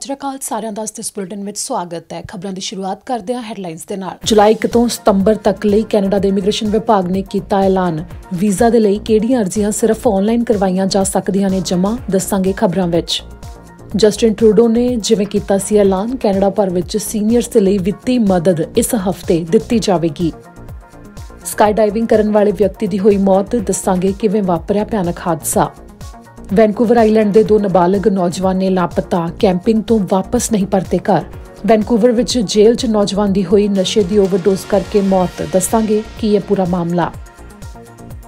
सत श्री अकाल सारिਆਂ ਦਾ ਇਸ ਬੁਲੇਟਿਨ ਵਿੱਚ ਸਵਾਗਤ ਹੈ। ਖਬਰਾਂ ਦੀ ਸ਼ੁਰੂਆਤ ਕਰਦੇ ਹਾਂ ਹੈਡਲਾਈਨਸ ਦੇ ਨਾਲ। ਜੁਲਾਈ 1 ਤੋਂ ਸਤੰਬਰ ਤੱਕ ਲਈ ਕੈਨੇਡਾ ਦੇ ਇਮੀਗ੍ਰੇਸ਼ਨ ਵਿਭਾਗ ਨੇ ਕੀਤਾ ਐਲਾਨ। ਵੀਜ਼ਾ ਦੇ ਲਈ ਕਿਹੜੀਆਂ ਅਰਜ਼ੀਆਂ ਸਿਰਫ ਆਨਲਾਈਨ ਕਰਵਾਈਆਂ ਜਾ ਸਕਦੀਆਂ ਨੇ ਜਮ੍ਹਾਂ, ਦੱਸਾਂਗੇ ਖਬਰਾਂ ਵਿੱਚ। ਜਸਟਿਨ ਟਰੂਡੋ ਨੇ ਜਿਵੇਂ ਕੀਤਾ ਸੀ ਐਲਾਨ, ਕੈਨੇਡਾ ਭਰ ਵਿੱਚ ਸੀਨੀਅਰਸ ਦੇ ਲਈ ਵਿੱਤੀ ਮਦਦ ਇਸ ਹਫ਼ਤੇ ਦਿੱਤੀ ਜਾਵੇਗੀ। ਸਕਾਈ ਡਾਈਵਿੰਗ ਕਰਨ ਵਾਲੇ ਵਿਅਕਤੀ ਦੀ ਹੋਈ ਮੌਤ, ਦੱਸਾਂਗੇ ਕਿਵੇਂ ਵਾਪਰਿਆ ਭਿਆਨਕ ਹਾਦਸਾ। ਵੈਨਕੂਵਰ ਆਈਲੈਂਡ ਦੇ 2 ਨਾਬਾਲਗ ਨੌਜਵਾਨ ਨੇ ਲਾਪਤਾ, ਕੈਂਪਿੰਗ ਤੋਂ ਵਾਪਸ ਨਹੀਂ ਪਰਤੇ ਘਰ। ਵੈਨਕੂਵਰ ਵਿੱਚ ਜੇਲ੍ਹ 'ਚ ਨੌਜਵਾਨ ਦੀ ਹੋਈ ਨਸ਼ੇ ਦੀ ਓਵਰਡੋਜ਼ ਕਰਕੇ ਮੌਤ, ਦੱਸਾਂਗੇ ਕੀ ਇਹ ਪੂਰਾ ਮਾਮਲਾ।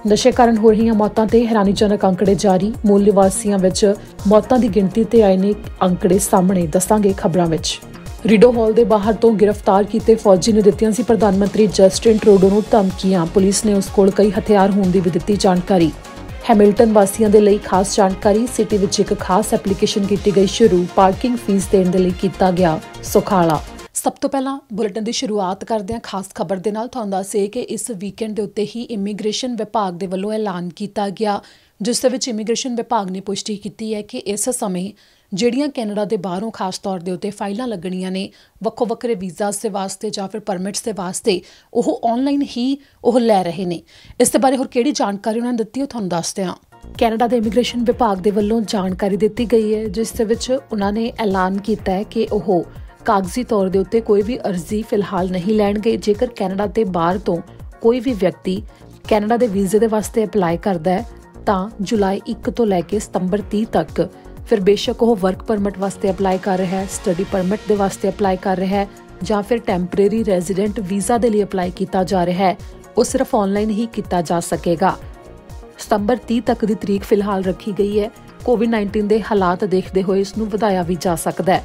ਨਸ਼ੇ ਕਾਰਨ ਹੋ ਰਹੀਆਂ ਮੌਤਾਂ ਤੇ ਹੈਰਾਨੀਜਨਕ ਅੰਕੜੇ ਜਾਰੀ। ਮੂਲ ਨਿਵਾਸੀਆਂ ਵਿੱਚ ਮੌਤਾਂ ਦੀ ਗਿਣਤੀ ਤੇ ਆਏ ਨੇ ਅੰਕੜੇ ਸਾਹਮਣੇ, ਦੱਸਾਂਗੇ ਖਬਰਾਂ ਵਿੱਚ। ਰੀਡੋ ਹਾਲ ਦੇ ਬਾਹਰ ਤੋਂ ਗ੍ਰਿਫਤਾਰ ਕੀਤੇ ਫੌਜੀ ਨੇ ਦਿੱਤੀਆਂ ਸੀ ਪ੍ਰਧਾਨ ਮੰਤਰੀ ਜਸਟਿਨ ਟਰੂਡੋ ਨੂੰ ਧਮਕੀਆਂ। ਪੁਲਿਸ ਨੇ ਉਸ ਕੋਲ ਕਈ ਹਥਿਆਰ ਹੋਣ ਦੀ ਵੀ ਦਿੱਤੀ ਜਾਣਕਾਰੀ। ਹੈਮਿਲਟਨ ਵਾਸੀਆਂ ਦੇ ਲਈ ਖਾਸ ਜਾਣਕਾਰੀ। ਸਿਟੀ ਵਿੱਚ ਇੱਕ ਖਾਸ ਐਪਲੀਕੇਸ਼ਨ ਕੀਤੀ ਗਈ ਸ਼ੁਰੂ। ਪਾਰਕਿੰਗ ਫੀਸ ਦੇਣ ਦੇ ਲਈ ਕੀਤਾ ਗਿਆ ਸੁਖਾਲਾ। ਸਭ ਤੋਂ ਪਹਿਲਾਂ ਬੁਲੇਟਿਨ ਦੀ ਸ਼ੁਰੂਆਤ ਕਰਦੇ ਹਾਂ ਖਾਸ ਖਬਰ ਦੇ ਨਾਲ। ਤੁਹਾਨੂੰ ਦੱਸੇ ਕਿ ਇਸ ਵੀਕਐਂਡ ਦੇ ਉੱਤੇ ਹੀ ਇਮੀਗ੍ਰੇਸ਼ਨ ਵਿਭਾਗ ਦੇ ਵੱਲੋਂ ਐਲਾਨ ਕੀਤਾ ਗਿਆ, ਜਿਸ ਦੇ ਵਿੱਚ ਇਮੀਗ੍ਰੇਸ਼ਨ ਵਿਭਾਗ ਨੇ ਪੁਸ਼ਟੀ ਕੀਤੀ ਹੈ ਕਿ ਇਸ ਸਮੇਂ ਜਿਹੜੀਆਂ ਕੈਨੇਡਾ ਦੇ ਬਾਹਰੋਂ ਖਾਸ ਤੌਰ ਦੇ ਉੱਤੇ ਫਾਈਲਾਂ ਲੱਗਣੀਆਂ ਨੇ ਵੱਖੋ ਵੱਖਰੇ ਵੀਜ਼ਾਸ ਦੇ ਵਾਸਤੇ ਜਾਂ ਫਿਰ ਪਰਮਿਟਸ ਦੇ ਵਾਸਤੇ, ਉਹ ਆਨਲਾਈਨ ਹੀ ਉਹ ਲੈ ਰਹੇ ਨੇ। ਇਸ ਦੇ ਬਾਰੇ ਹੋਰ ਕਿਹੜੀ ਜਾਣਕਾਰੀ ਉਹਨਾਂ ਨੇ ਦਿੱਤੀ ਉਹ ਤੁਹਾਨੂੰ ਦੱਸਦੇ ਹਾਂ। ਕੈਨੇਡਾ ਦੇ ਇਮੀਗ੍ਰੇਸ਼ਨ ਵਿਭਾਗ ਦੇ ਵੱਲੋਂ ਜਾਣਕਾਰੀ ਦਿੱਤੀ ਗਈ ਹੈ, ਜਿਸ ਦੇ ਵਿੱਚ ਉਹਨਾਂ ਨੇ ਐਲਾਨ ਕੀਤਾ ਹੈ ਕਿ ਉਹ ਕਾਗਜ਼ੀ ਤੌਰ ਦੇ ਉੱਤੇ ਕੋਈ ਵੀ ਅਰਜ਼ੀ ਫਿਲਹਾਲ ਨਹੀਂ ਲੈਣਗੇ। ਜੇਕਰ ਕੈਨੇਡਾ ਦੇ ਬਾਹਰ ਤੋਂ ਕੋਈ ਵੀ ਵਿਅਕਤੀ ਕੈਨੇਡਾ ਦੇ ਵੀਜ਼ੇ ਦੇ ਵਾਸਤੇ ਅਪਲਾਈ ਕਰਦਾ ਹੈ ਤਾਂ ਜੁਲਾਈ 1 ਤੋਂ ਲੈ ਕੇ ਸਤੰਬਰ 30 ਤੱਕ, ਫਿਰ ਬੇਸ਼ੱਕ ਉਹ ਵਰਕ ਪਰਮਿਟ ਵਾਸਤੇ ਅਪਲਾਈ ਕਰ ਰਿਹਾ ਹੈ, ਸਟੱਡੀ ਪਰਮਿਟ ਦੇ ਵਾਸਤੇ ਅਪਲਾਈ ਕਰ ਰਿਹਾ ਹੈ ਜਾਂ ਫਿਰ ਟੈਂਪਰੇਰੀ ਰੈਜ਼ੀਡੈਂਟ ਵੀਜ਼ਾ ਦੇ ਲਈ ਅਪਲਾਈ ਕੀਤਾ ਜਾ ਰਿਹਾ ਹੈ, ਉਹ ਸਿਰਫ ਆਨਲਾਈਨ ਹੀ ਕੀਤਾ ਜਾ ਸਕੇਗਾ। ਸਤੰਬਰ 30 ਤੱਕ ਦੀ ਤਰੀਕ ਫਿਲਹਾਲ ਰੱਖੀ ਗਈ ਹੈ। ਕੋਵਿਡ-19 ਦੇ ਹਾਲਾਤ ਦੇਖਦੇ ਹੋਏ ਇਸ ਨੂੰ ਵਧਾਇਆ ਵੀ ਜਾ ਸਕਦਾ ਹੈ।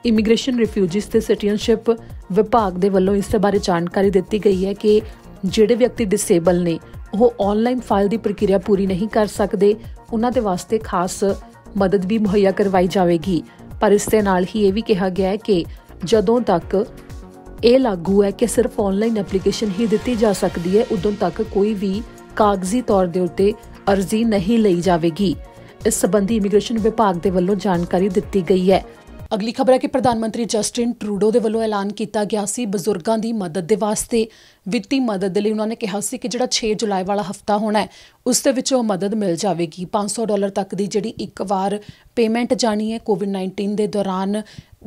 ਇਮੀਗ੍ਰੇਸ਼ਨ, ਰਿਫਿਊਜੀਜ਼ ਤੇ ਸਿਟੀਜ਼ਨਸ਼ਿਪ ਵਿਭਾਗ ਦੇ ਵੱਲੋਂ ਇਸ ਦੇ ਬਾਰੇ ਜਾਣਕਾਰੀ ਦਿੱਤੀ ਗਈ ਹੈ ਕਿ ਜਿਹੜੇ ਵਿਅਕਤੀ ਡਿਸੇਬਲ ਨੇ ਉਹ ਆਨਲਾਈਨ ਫਾਈਲ ਦੀ ਪ੍ਰਕਿਰਿਆ ਪੂਰੀ ਨਹੀਂ ਕਰ ਸਕਦੇ, ਉਹਨਾਂ ਦੇ ਵਾਸਤੇ ਖਾਸ ਮਦਦ ਵੀ ਮੁਹੱਈਆ ਕਰਵਾਈ ਜਾਵੇਗੀ। ਪਰ ਇਸ ਦੇ ਨਾਲ ਹੀ ਇਹ ਵੀ ਕਿਹਾ ਗਿਆ ਹੈ ਕਿ ਜਦੋਂ ਤੱਕ ਇਹ ਲਾਗੂ ਹੈ ਕਿ ਸਿਰਫ ਆਨਲਾਈਨ ਐਪਲੀਕੇਸ਼ਨ ਹੀ ਦਿੱਤੀ ਜਾ ਸਕਦੀ ਹੈ, ਉਦੋਂ ਤੱਕ ਕੋਈ ਵੀ ਕਾਗਜ਼ੀ ਤੌਰ ਦੇ ਉੱਤੇ ਅਰਜ਼ੀ ਨਹੀਂ ਲਈ ਜਾਵੇਗੀ। ਇਸ ਸੰਬੰਧੀ ਇਮੀਗ੍ਰੇਸ਼ਨ ਵਿਭਾਗ ਦੇ ਵੱਲੋਂ ਜਾਣਕਾਰੀ ਦਿੱਤੀ ਗਈ ਹੈ। ਅਗਲੀ ਖਬਰ ਹੈ ਕਿ ਪ੍ਰਧਾਨ ਮੰਤਰੀ ਜਸਟਿਨ ਟਰੂਡੋ ਦੇ ਵੱਲੋਂ ਐਲਾਨ ਕੀਤਾ ਗਿਆ ਸੀ ਬਜ਼ੁਰਗਾਂ ਦੀ ਮਦਦ ਦੇ ਵਾਸਤੇ ਵਿੱਤੀ ਮਦਦ ਦੇ ਲਈ। ਉਹਨਾਂ ਨੇ ਕਿਹਾ ਸੀ ਕਿ ਜਿਹੜਾ 6 ਜੁਲਾਈ ਵਾਲਾ ਹਫਤਾ ਹੋਣਾ ਹੈ ਉਸ ਦੇ ਵਿੱਚ ਉਹ ਮਦਦ ਮਿਲ ਜਾਵੇਗੀ। $500 ਤੱਕ ਦੀ ਜਿਹੜੀ ਇੱਕ ਵਾਰ ਪੇਮੈਂਟ ਜਾਣੀ ਹੈ। ਕੋਵਿਡ-19 ਦੇ ਦੌਰਾਨ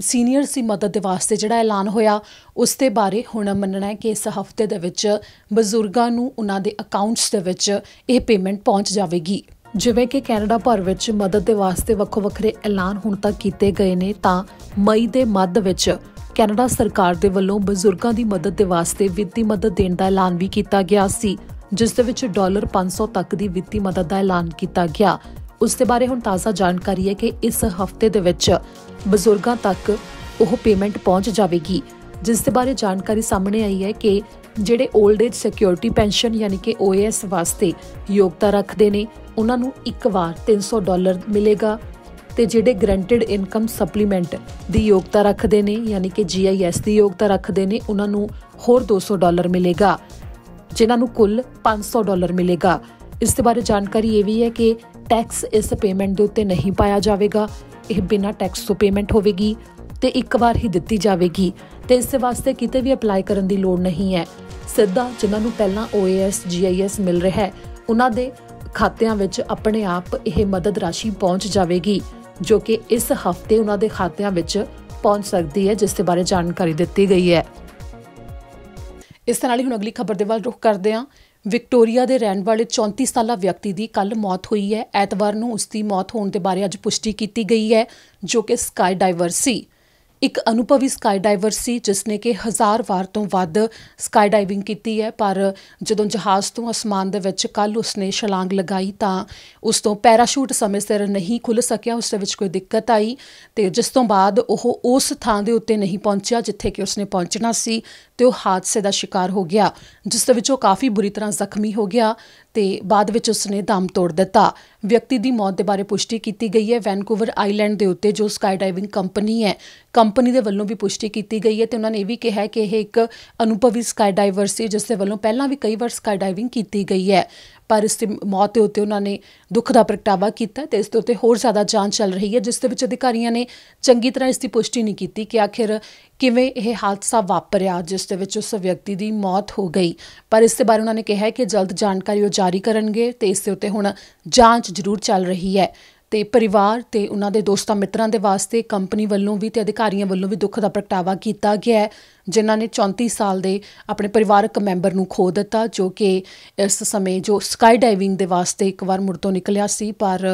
ਸੀਨੀਅਰਸ ਦੀ ਮਦਦ ਦੇ ਵਾਸਤੇ ਜਿਹੜਾ ਐਲਾਨ ਹੋਇਆ, ਉਸ ਦੇ ਬਾਰੇ ਹੁਣ ਮੰਨਣਾ ਹੈ ਕਿ ਇਸ ਹਫਤੇ ਦੇ ਵਿੱਚ ਬਜ਼ੁਰਗਾਂ ਨੂੰ ਉਹਨਾਂ ਦੇ ਅਕਾਊਂਟਸ ਦੇ ਵਿੱਚ ਇਹ ਪੇਮੈਂਟ ਪਹੁੰਚ ਜਾਵੇਗੀ। ਜਿਵੇਂ ਕਿ ਕੈਨੇਡਾ ਭਰ ਵਿੱਚ ਮਦਦ ਦੇ ਵਾਸਤੇ ਵੱਖੋ ਵੱਖਰੇ ਐਲਾਨ ਹੁਣ ਤੱਕ ਕੀਤੇ ਗਏ ਨੇ, ਤਾਂ ਮਈ ਦੇ ਮੱਧ ਵਿੱਚ ਕੈਨੇਡਾ ਸਰਕਾਰ ਦੇ ਵੱਲੋਂ ਬਜ਼ੁਰਗਾਂ ਦੀ ਮਦਦ ਦੇ ਵਾਸਤੇ ਵਿੱਤੀ ਮਦਦ ਦੇਣ ਦਾ ਐਲਾਨ ਵੀ ਕੀਤਾ ਗਿਆ ਸੀ, ਜਿਸ ਦੇ ਵਿੱਚ $500 ਤੱਕ ਦੀ ਵਿੱਤੀ ਮਦਦ ਦਾ ਐਲਾਨ ਕੀਤਾ ਗਿਆ। ਉਸ ਦੇ ਬਾਰੇ ਹੁਣ ਤਾਜ਼ਾ ਜਾਣਕਾਰੀ ਹੈ ਕਿ ਇਸ ਹਫਤੇ ਦੇ ਵਿੱਚ ਬਜ਼ੁਰਗਾਂ ਤੱਕ ਉਹ ਪੇਮੈਂਟ ਪਹੁੰਚ ਜਾਵੇਗੀ, ਜਿਸ ਦੇ ਬਾਰੇ ਜਾਣਕਾਰੀ ਸਾਹਮਣੇ ਆਈ ਹੈ ਕਿ ਜਿਹੜੇ 올ਡ ਏਜ ਸਿਕਿਉਰਿਟੀ ਪੈਨਸ਼ਨ ਯਾਨੀ ਕਿ OAS ਵਾਸਤੇ ਯੋਗਤਾ ਰੱਖਦੇ ਨੇ, ਉਹਨਾਂ ਨੂੰ ਇੱਕ ਵਾਰ $300 ਮਿਲੇਗਾ ਤੇ ਜਿਹੜੇ ਗਰੰਟਿਡ ਇਨਕਮ ਸਪਲੀਮੈਂਟ ਦੀ ਯੋਗਤਾ ਰੱਖਦੇ ਨੇ ਯਾਨੀ ਕਿ GIS ਦੀ ਯੋਗਤਾ ਰੱਖਦੇ ਨੇ, ਉਹਨਾਂ ਨੂੰ ਹੋਰ $200 ਮਿਲੇਗਾ, ਜਿਨ੍ਹਾਂ ਨੂੰ ਕੁੱਲ $500 ਮਿਲੇਗਾ। ਇਸ ਦੇ ਬਾਰੇ ਜਾਣਕਾਰੀ ਇਹ ਵੀ ਹੈ ਕਿ ਟੈਕਸ ਇਸ ਪੇਮੈਂਟ ਦੇ ਉੱਤੇ ਨਹੀਂ ਪਾਇਆ ਜਾਵੇਗਾ। ਇਹ ਬਿਨਾਂ ਟੈਕਸ ਤੋਂ ਪੇਮੈਂਟ ਹੋਵੇਗੀ ਤੇ ਇੱਕ ਵਾਰ ਹੀ ਦਿੱਤੀ ਜਾਵੇਗੀ ਤੇ ਇਸ ਦੇ ਵਾਸਤੇ ਕਿਤੇ ਵੀ ਅਪਲਾਈ ਕਰਨ ਦੀ ਲੋੜ ਨਹੀਂ ਹੈ। ਸਿੱਧਾ ਜਿਨ੍ਹਾਂ ਨੂੰ ਪਹਿਲਾਂ OAS GIS ਮਿਲ ਰਿਹਾ ਹੈ ਉਹਨਾਂ ਦੇ ਖਾਤਿਆਂ ਵਿੱਚ ਆਪਣੇ ਆਪ ਇਹ ਮਦਦ ਰਾਸ਼ੀ ਪਹੁੰਚ ਜਾਵੇਗੀ, ਜੋ ਕਿ ਇਸ ਹਫਤੇ ਉਹਨਾਂ ਦੇ ਖਾਤਿਆਂ ਵਿੱਚ ਪਹੁੰਚ ਸਕਦੀ ਹੈ, ਜਿਸ ਦੇ ਬਾਰੇ ਜਾਣਕਾਰੀ ਦਿੱਤੀ ਗਈ ਹੈ। ਇਸ ਦੇ ਨਾਲ ਹੀ ਹੁਣ ਅਗਲੀ ਖਬਰ ਦੇ ਵੱਲ ਰੁਖ ਕਰਦੇ ਹਾਂ। ਵਿਕਟੋਰੀਆ ਦੇ ਰਹਿਣ ਵਾਲੇ 34 ਸਾਲਾ ਵਿਅਕਤੀ ਦੀ ਕੱਲ੍ਹ ਮੌਤ ਹੋਈ ਹੈ। ਐਤਵਾਰ ਨੂੰ ਉਸ ਦੀ ਮੌਤ ਹੋਣ ਦੇ ਬਾਰੇ ਅੱਜ ਪੁਸ਼ਟੀ ਕੀਤੀ ਗਈ ਹੈ, ਜੋ ਕਿ ਸਕਾਈ ਡਾਈਵਰ ਸੀ। ਇੱਕ ਅਨੁਭਵੀ ਸਕਾਈ ਡਾਈਵਰ ਸੀ ਜਿਸਨੇ ਕਿ 1000 ਵਾਰ ਤੋਂ ਵੱਧ ਸਕਾਈ ਡਾਈਵਿੰਗ ਕੀਤੀ ਹੈ, ਪਰ ਜਦੋਂ ਜਹਾਜ਼ ਤੋਂ ਅਸਮਾਨ ਦੇ ਵਿੱਚ ਕੱਲ੍ਹ ਉਸਨੇ ਛਲਾਂਗ ਲਗਾਈ ਤਾਂ ਉਸ ਤੋਂ ਪੈਰਾਸ਼ੂਟ ਸਮੇਂ ਸਿਰ ਨਹੀਂ ਖੁੱਲ੍ਹ ਸਕਿਆ। ਉਸ ਦੇ ਵਿੱਚ ਕੋਈ ਦਿੱਕਤ ਆਈ ਤੇ ਜਿਸ ਤੋਂ ਬਾਅਦ ਉਹ ਉਸ ਥਾਂ ਦੇ ਉੱਤੇ ਨਹੀਂ ਪਹੁੰਚਿਆ ਜਿੱਥੇ ਕਿ ਉਸਨੇ ਪਹੁੰਚਣਾ ਸੀ ਤੇ ਉਹ ਹਾਦਸੇ ਦਾ ਸ਼ਿਕਾਰ ਹੋ ਗਿਆ, ਜਿਸ ਦੇ ਵਿੱਚ ਉਹ ਕਾਫੀ ਬੁਰੀ ਤਰ੍ਹਾਂ ਜ਼ਖਮੀ ਹੋ ਗਿਆ ਤੇ ਬਾਅਦ ਵਿੱਚ ਉਸਨੇ ਦਮ ਤੋੜ ਦਿੱਤਾ। ਵਿਅਕਤੀ ਦੀ ਮੌਤ ਦੇ ਬਾਰੇ ਪੁਸ਼ਟੀ ਕੀਤੀ ਗਈ ਹੈ। ਵੈਨਕੂਵਰ ਆਈਲੈਂਡ ਦੇ ਉੱਤੇ ਜੋ ਸਕਾਈ ਡਾਈਵਿੰਗ ਕੰਪਨੀ ਹੈ, ਕੰਪਨੀ ਦੇ ਵੱਲੋਂ ਵੀ ਪੁਸ਼ਟੀ ਕੀਤੀ ਗਈ ਹੈ ਤੇ ਉਹਨਾਂ ਨੇ ਇਹ ਵੀ ਕਿਹਾ ਕਿ ਇਹ ਇੱਕ ਅਨੁਭਵੀ ਸਕਾਈ ਡਾਈਵਰ ਸੀ ਜਿਸ ਦੇ ਵੱਲੋਂ ਪਹਿਲਾਂ ਵੀ ਕਈ ਵਾਰ ਸਕਾਈ ਡਾਈਵਿੰਗ ਕੀਤੀ ਗਈ ਹੈ। पर इस मौत के उत्ते उन्होंने दुख का प्रगटावा किया तो इस उत्ते होर ज़्यादा जांच चल रही है, जिस दे विच अधिकारियों ने चंगी तरह इसकी पुष्टि नहीं की कि आखिर किवें यह हादसा वापरिया जिस दे विच उस व्यक्ति की मौत हो गई। पर इस बारे उन्होंने कहा है कि जल्द जानकारी वो जारी करनगे ते इस उत्ते हुण जांच जरूर चल रही है। तो परिवार ते उन्हां दे दोस्तां मित्रां दे वास्ते कंपनी वल्लों भी ते अधिकारियों वल्लों भी दुख का प्रगटावा किया गया है, जिन्हां ने 34 साल दे अपने परिवारक मैंबर नूं खो दिता, जो कि इस समय जो स्काई डाइविंग दे वास्ते एक बार मुड़ तो निकलिया सी पर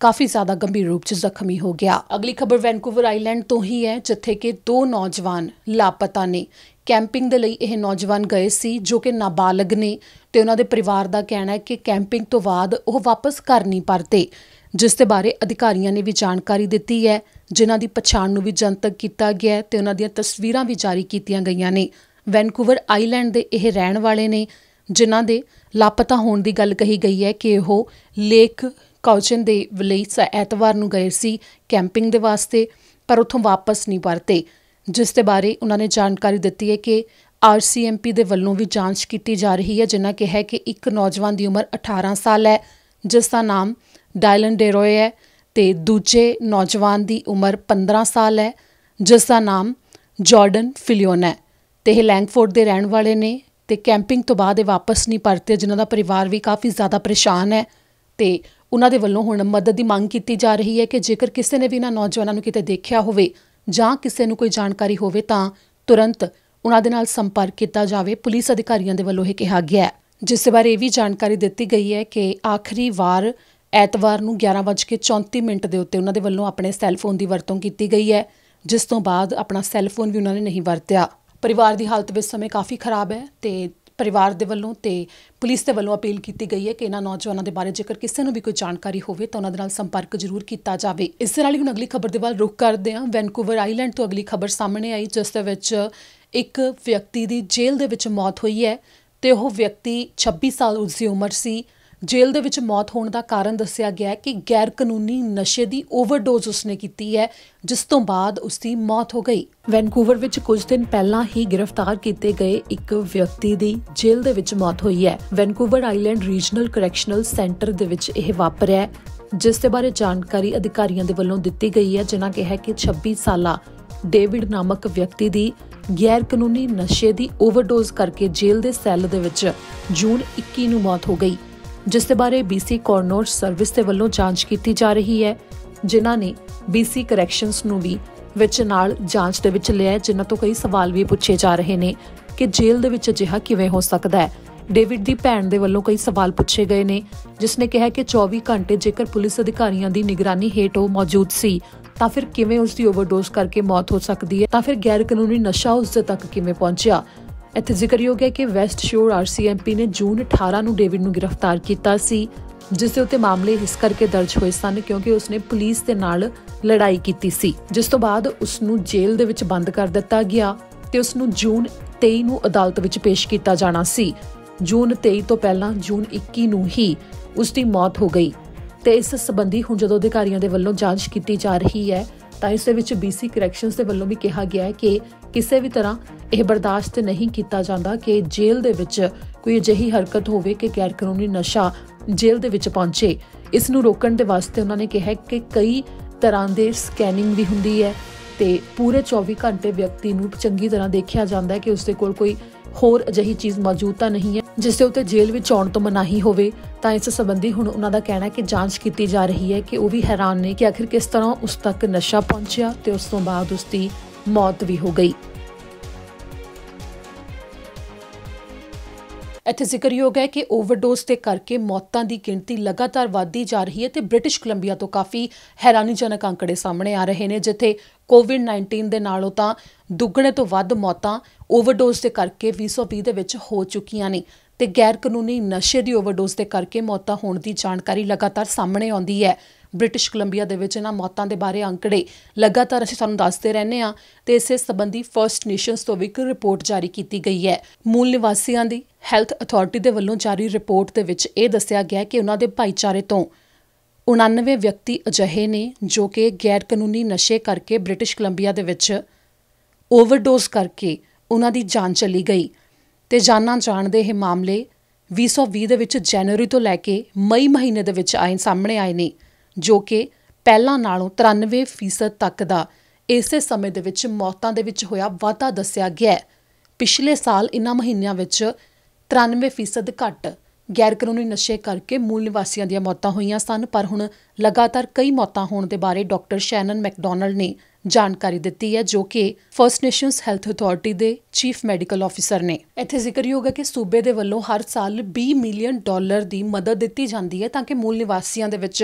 काफ़ी ज़्यादा गंभीर रूप च जख्मी हो गया। अगली खबर वैनकूवर आइलैंड तो ही है, जिथे कि 2 नौजवान लापता ने। कैंपिंग दे लई यह नौजवान गए सी जो कि नाबालग ने, ते उन्हां दे परिवार का कहना है कि कैंपिंग तो बाद वो वापस घर नहीं परते, जिस दे बारे अधिकारियों ने भी जानकारी दी है, जिन्हां दी पछाण नूं भी जनतक किया गया है ते उन्हां दीयां तस्वीरां भी जारी कीतियां गईयां ने। वैनकूवर आइलैंड दे यह रहण वाले ने, जिन्हां दे लापता होने की गल कही गई है कि वो लेक काउचन दे लई ऐतवार नूं गए सी कैंपिंग दे वास्ते, पर उत्थों वापस नहीं परते, जिस दे बारे उन्होंने जानकारी दी है कि RCMP दे वल्लों भी जांच की जा रही है, जिन्हां कहा है कि एक नौजवान की उम्र 18 साल है जिसका नाम डायलन डेरोए है, ते दूजे नौजवान की उम्र 15 साल है जिसका नाम जॉर्डन फिलियोन है, ते यह लैंगफोर्ड के रहने वाले ने, ते कैंपिंग तो बाद वापस नहीं परते, जिन्हों का परिवार भी काफ़ी ज़्यादा परेशान है। तो उन्होंने वल्लों हुण मदद की मांग की जा रही है कि जेकर किसी ने भी इन्हां नौजवानों को किते देखिया होवे जां किसी नूं कोई जानकारी होवे तां तुरंत उन्हां दे नाल संपर्क किया जाए, पुलिस अधिकारियों के वल्लों यह कहा गया है। जिस बारे भी जानकारी दी गई है कि आखिरी वार ऐतवार नूं 11:34 के उत्ते उन्हां दे वल्लों अपने सैलफोन की वरतों की गई है, जिस तो बाद अपना सैलफोन भी उन्होंने नहीं वरत्या। परिवार की हालत इस समय काफ़ी खराब है, तो परिवार के वल्लों ते पुलिस के वल्लों अपील की गई है कि इन्हां नौजवानों के बारे जेकर किसी को भी कोई जानकारी होवे तो उन्हां दे नाल संपर्क जरूर किया जाए। इस दे नाल ही हुण अगली खबर के वाल रुख करते हैं। वैनकूवर आइलैंड तो अगली खबर सामने आई, जिस दे विच एक व्यक्ति की जेल दे विच मौत हुई है, तो वह व्यक्ति 26 साल उसकी उम्र सी। जेल दे विच मौत होने का कारण दस्सिया गया है कि गैर कानूनी नशे की ओवरडोज उसने की है, जिस तो बाद उसकी मौत हो गई। वैनकूवर विच कुछ दिन पहला ही गिरफ्तार किए गए एक व्यक्ति की जेल दे विच मौत हुई है। वैनकूवर आइलैंड रीजनल करैक्शनल सेंटर दे विच यह वापरिया, जिस दे बारे जानकारी अधिकारियों के वल्लों दी गई है, जिन्हां कहा कि 26 साला डेविड नामक व्यक्ति की गैर कानूनी नशे की ओवरडोज करके जेल के सैल दे विच जून 21 नूं मौत हो गई, जिस दे बारे BC कॉर्नर सर्विस के वल्लों जांच की जा रही है, जिन्हां ने BC करैक्शनस नूं भी विच नाल जांच दे विच लिया, जिन्हां तो कई सवाल भी पूछे जा रहे हैं कि जेल दे विच अजिहा किवें हो सकदा है। डेविड की भैन दे वल्लों कई सवाल पूछे गए ने, जिसने कहा कि 24 घंटे जेकर पुलिस अधिकारियों की निगरानी हेठ वो मौजूद सी तां फिर किवें उसकी ओवरडोज करके मौत हो सकती है, तां फिर गैर कानूनी नशा उस तक किवें पहुंचिया। इत्थे जिक्रयोग है कि वैस्ट शोर RCMP ने जून 18 नूं डेविड नूं गिरफ्तार किया सी, जिस दे उत्ते मामले इस करके दर्ज होए सन क्योंकि उसने पुलिस दे नाल लड़ाई की सी, जिस तो बाद उसनूं जेल दे विच बंद कर दिता गया ते उसनूं जून 23 नूं अदालत विच पेश किया जाना सी। जून 23 तो पहला जून 21 नूं ही उसकी मौत हो गई। तो इस संबंधी हुण जदों अधिकारियों के वल्लों जांच की जा रही है तां इस दे विच BC करैक्शनस के वल्लों भी कहा गया है कि किसी भी तरह यह बर्दाश्त नहीं किया जाता कि जेल दे विच कोई अजिही हरकत होवे कि गैर कानूनी नशा जेल दे विच पहुंचे। इस नूं रोकण दे वास्ते उन्होंने कहा कि कई तरह के स्कैनिंग भी हुंदी है, तो पूरे 24 घंटे व्यक्ति नूं चंगी तरह देखा जाता है कि उसके कोल कोई होर अजिही चीज़ मौजूद तो नहीं है जिस दे उत्ते जेल विच आउण तो मनाही होवे। तां इस संबंधी हुण उन्हां दा कहना है कि जांच की जा रही है कि वो भी हैरान ने कि आखिर किस तरह उस तक नशा पहुंचिया ते उस तो बाद उसकी मौत भी हो गई। इत्थे जिक्रयोग है कि ओवरडोज के करके मौतों की गिणती लगातार वधदी जा रही है, तो ब्रिटिश कोलंबिया तो काफ़ी हैरानीजनक आंकड़े सामने आ रहे हैं, जिथे कोविड-19 के नालों तो दुगने तो वध मौतां ओवरडोज के करके 2020 दे विच हो चुकियां ने, ते गैर कानूनी नशे की ओवरडोज के करके मौतां होने की जानकारी लगातार सामने आउंदी है। ब्रिटिश कोलंबिया दे विच इन्हां मौतां दे बारे आंकड़े लगातार असीं तुहानूं दसदे रहने आ, ते इस संबंधी फर्स्ट नेशनस तो भी एक रिपोर्ट जारी की गई है। मूल निवासियों की हैल्थ अथॉरिटी के वल्लों जारी रिपोर्ट दे विच यह दस्सिया गया कि उन्हां दे भाईचारे तो 99 व्यक्ति अजिहे ने जो कि गैर कानूनी नशे करके ब्रिटिश कोलंबिया दे विच ओवरडोज करके उन्हां दी जान चली गई, ते जाना जान दे यह मामले 2020 ਦੇ ਵਿੱਚ ਜਨਵਰੀ ਤੋਂ ਲੈ ਕੇ ਮਈ ਮਹੀਨੇ ਦੇ ਵਿੱਚ ਸਾਹਮਣੇ ਆਏ ਨੇ, ਜੋ ਕਿ ਪਹਿਲਾਂ ਨਾਲੋਂ 93% ਤੱਕ ਦਾ ਇਸੇ ਸਮੇਂ ਦੇ ਵਿੱਚ ਮੌਤਾਂ ਦੇ ਵਿੱਚ ਹੋਇਆ ਵਾਧਾ ਦੱਸਿਆ ਗਿਆ ਹੈ। ਪਿਛਲੇ ਸਾਲ ਇਨ੍ਹਾਂ ਮਹੀਨਿਆਂ ਵਿੱਚ 93% ਘੱਟ ਗੈਰ ਕਾਨੂੰਨੀ ਨਸ਼ੇ ਕਰਕੇ ਮੂਲ ਨਿਵਾਸੀਆਂ ਦੀਆਂ ਮੌਤਾਂ ਹੋਈਆਂ ਸਨ, ਪਰ ਹੁਣ ਲਗਾਤਾਰ ਕਈ ਮੌਤਾਂ ਹੋਣ ਦੇ ਬਾਰੇ ਡਾਕਟਰ ਸ਼ੈਨਨ ਮੈਕਡੋਨਲਡ ਨੇ ਜਾਣਕਾਰੀ ਦਿੱਤੀ ਹੈ, ਜੋ ਕਿ ਫਰਸਟ ਨੇਸ਼ਨਸ ਹੈਲਥ ਅਥਾਰਟੀ ਦੇ ਚੀਫ ਮੈਡੀਕਲ ਆਫਿਸਰ ਨੇ। ਇੱਥੇ ਜ਼ਿਕਰਯੋਗ ਹੈ ਕਿ ਸੂਬੇ ਦੇ ਵੱਲੋਂ ਹਰ ਸਾਲ $20 ਮਿਲੀਅਨ ਦੀ ਮਦਦ ਦਿੱਤੀ ਜਾਂਦੀ ਹੈ ਤਾਂ ਕਿ ਮੂਲ ਨਿਵਾਸੀਆਂ ਦੇ ਵਿੱਚ